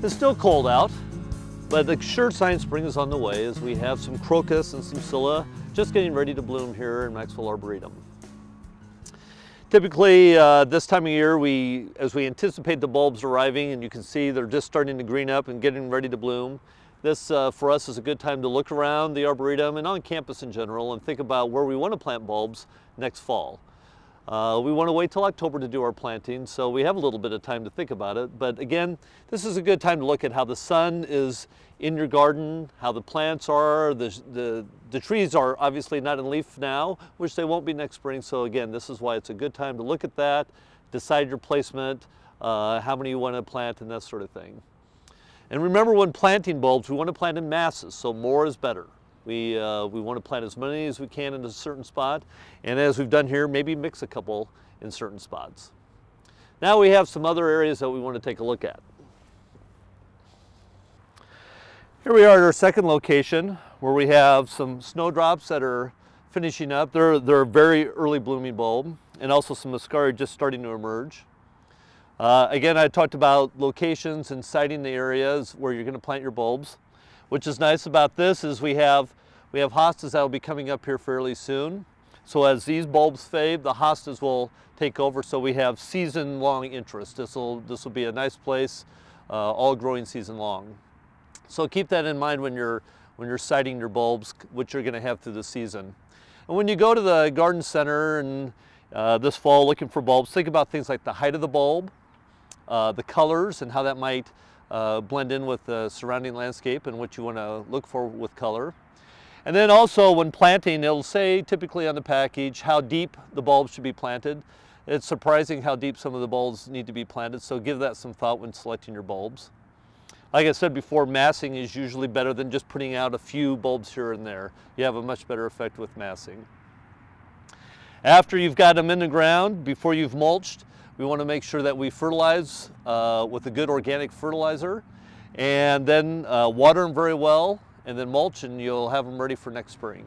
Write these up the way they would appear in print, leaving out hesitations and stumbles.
It's still cold out, but the sure sign spring is on the way as we have some crocus and some scilla just getting ready to bloom here in Maxwell Arboretum. Typically, this time of year, as we anticipate the bulbs arriving, and you can see they're just starting to green up and getting ready to bloom, this for us is a good time to look around the Arboretum and on campus in general and think about where we want to plant bulbs next fall. We want to wait till October to do our planting, so we have a little bit of time to think about it. But again, this is a good time to look at how the sun is in your garden, how the plants are. The trees are obviously not in leaf now, which they won't be next spring. So again, this is why it's a good time to look at that, decide your placement, how many you want to plant, and that sort of thing. And remember, when planting bulbs, we want to plant in masses, so more is better. We want to plant as many as we can in a certain spot, and as we've done here, maybe mix a couple in certain spots. Now we have some other areas that we want to take a look at. Here we are at our second location where we have some snowdrops that are finishing up. They're a very early blooming bulb, and also some muscari just starting to emerge. Again, I talked about locations and siting the areas where you're going to plant your bulbs. Which is nice about this is we have hostas that will be coming up here fairly soon. So as these bulbs fade, the hostas will take over, so we have season-long interest. This will be a nice place, all growing season long. So keep that in mind when you're siting your bulbs, which you're going to have through the season. And when you go to the garden center and this fall looking for bulbs, think about things like the height of the bulb, the colors and how that might blend in with the surrounding landscape and what you want to look for with color. And then also when planting, it'll say typically on the package how deep the bulbs should be planted. It's surprising how deep some of the bulbs need to be planted, so give that some thought when selecting your bulbs. Like I said before, massing is usually better than just putting out a few bulbs here and there. You have a much better effect with massing. After you've got them in the ground, before you've mulched, we want to make sure that we fertilize with a good organic fertilizer, and then water them very well, and then mulch, and you'll have them ready for next spring.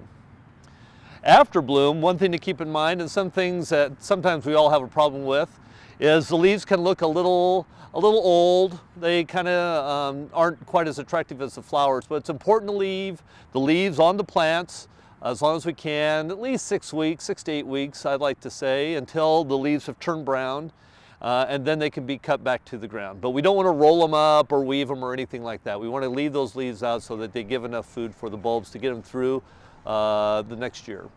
After bloom, one thing to keep in mind, and some things that sometimes we all have a problem with, is the leaves can look a little old. They kind of aren't quite as attractive as the flowers, but it's important to leave the leaves on the plants as long as we can, at least 6 weeks, 6 to 8 weeks, I'd like to say, until the leaves have turned brown, and then they can be cut back to the ground. But we don't want to roll them up or weave them or anything like that. We want to leave those leaves out so that they give enough food for the bulbs to get them through the next year.